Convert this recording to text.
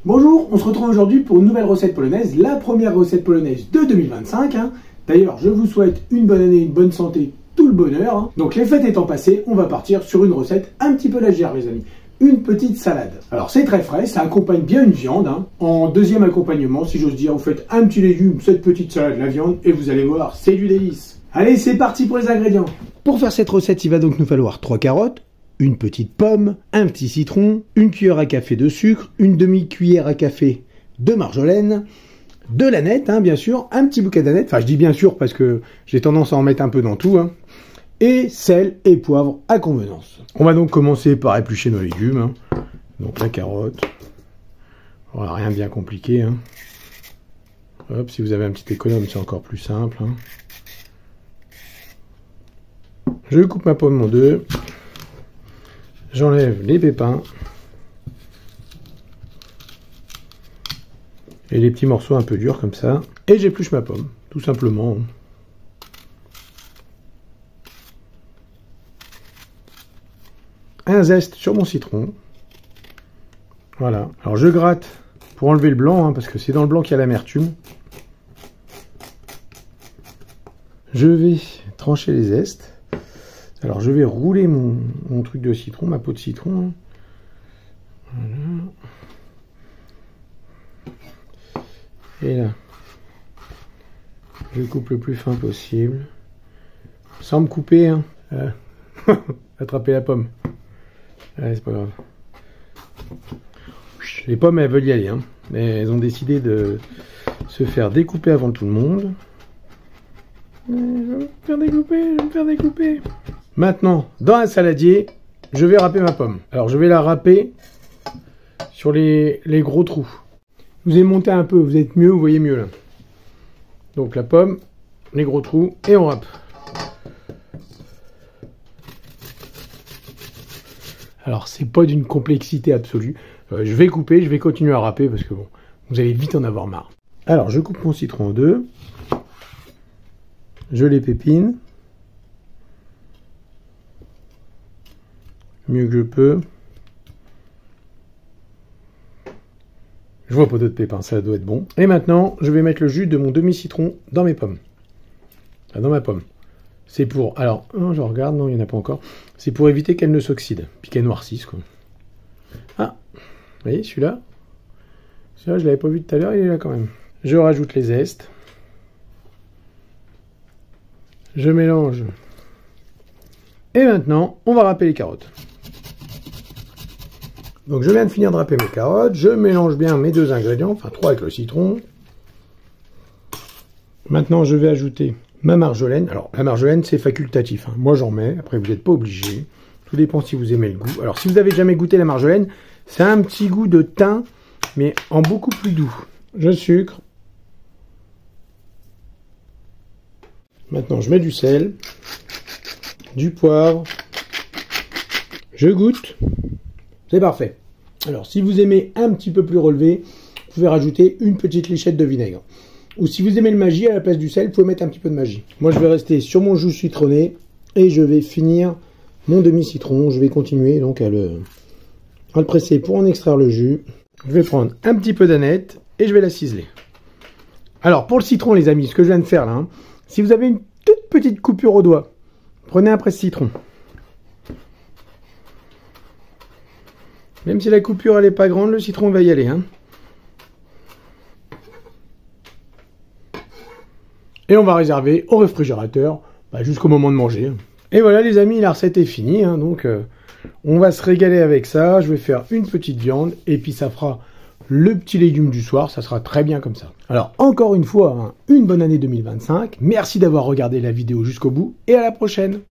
Bonjour, on se retrouve aujourd'hui pour une nouvelle recette polonaise, la première recette polonaise de 2025. D'ailleurs, je vous souhaite une bonne année, une bonne santé, tout le bonheur. Donc les fêtes étant passées, on va partir sur une recette un petit peu légère les amis. Une petite salade. Alors c'est très frais, ça accompagne bien une viande. En deuxième accompagnement, si j'ose dire, vous faites un petit légume, cette petite salade, la viande, et vous allez voir, c'est du délice. Allez, c'est parti pour les ingrédients. Pour faire cette recette, il va donc nous falloir 3 carottes, une petite pomme, un petit citron, une cuillère à café de sucre, une demi-cuillère à café de marjolaine, de l'aneth, bien sûr, un petit bouquet d'aneth, enfin je dis bien sûr parce que j'ai tendance à en mettre un peu dans tout, et sel et poivre à convenance. On va donc commencer par éplucher nos légumes, donc la carotte, voilà, rien de bien compliqué. Hop, si vous avez un petit économe, c'est encore plus simple. Je coupe ma pomme en deux. J'enlève les pépins et les petits morceaux un peu durs comme ça. Et j'épluche ma pomme, tout simplement. Un zeste sur mon citron. Voilà. Alors je gratte pour enlever le blanc, parce que c'est dans le blanc qu'il y a l'amertume. Je vais trancher les zestes. Alors je vais rouler mon truc de citron, ma peau de citron. Voilà. Et là, je coupe le plus fin possible. Sans me couper. Attraper la pomme. Allez, c'est pas grave. Les pommes, elles veulent y aller. Mais elles ont décidé de se faire découper avant tout le monde. Je vais me faire découper. Maintenant, dans un saladier, je vais râper ma pomme. Alors, je vais la râper sur les gros trous. Vous avez monté un peu, vous êtes mieux, vous voyez mieux là. Donc la pomme, les gros trous, et on râpe. Alors, c'est pas d'une complexité absolue. Je vais couper, je vais continuer à râper parce que bon, vous allez vite en avoir marre. Alors, je coupe mon citron en deux. Je les pépine. Mieux que je peux. Je vois pas d'autres pépins, ça doit être bon. Et maintenant, je vais mettre le jus de mon demi-citron dans mes pommes. Enfin, dans ma pomme. C'est pour... Alors, je regarde, non, il n'y en a pas encore. C'est pour éviter qu'elle ne s'oxyde, puis qu'elle noircisse, quoi. Ah, vous voyez, celui-là, je l'avais pas vu tout à l'heure, il est là quand même. Je rajoute les zestes. Je mélange. Et maintenant, on va râper les carottes. Donc je viens de finir de râper mes carottes. Je mélange bien mes deux ingrédients, enfin 3 avec le citron. Maintenant, je vais ajouter ma marjolaine. Alors, la marjolaine, c'est facultatif. Moi, j'en mets. Après, vous n'êtes pas obligé. Tout dépend si vous aimez le goût. Alors, si vous n'avez jamais goûté la marjolaine, c'est un petit goût de thym, mais en beaucoup plus doux. Je sucre. Maintenant, je mets du sel, du poivre, je goûte, c'est parfait. Alors, si vous aimez un petit peu plus relevé, vous pouvez rajouter une petite lichette de vinaigre. Ou si vous aimez le Maggi, à la place du sel, vous pouvez mettre un petit peu de Maggi. Moi, je vais rester sur mon jus citronné et je vais finir mon demi-citron. Je vais continuer donc à le presser pour en extraire le jus. Je vais prendre un petit peu d'aneth et je vais la ciseler. Alors, pour le citron, les amis, ce que je viens de faire là, si vous avez une toute petite coupure au doigt, prenez un presse-citron. Même si la coupure elle n'est pas grande, le citron va y aller. Et on va réserver au réfrigérateur jusqu'au moment de manger. Et voilà les amis, la recette est finie. Donc on va se régaler avec ça. Je vais faire une petite viande et puis ça fera le petit légume du soir, ça sera très bien comme ça. Alors encore une fois, une bonne année 2025. Merci d'avoir regardé la vidéo jusqu'au bout et à la prochaine.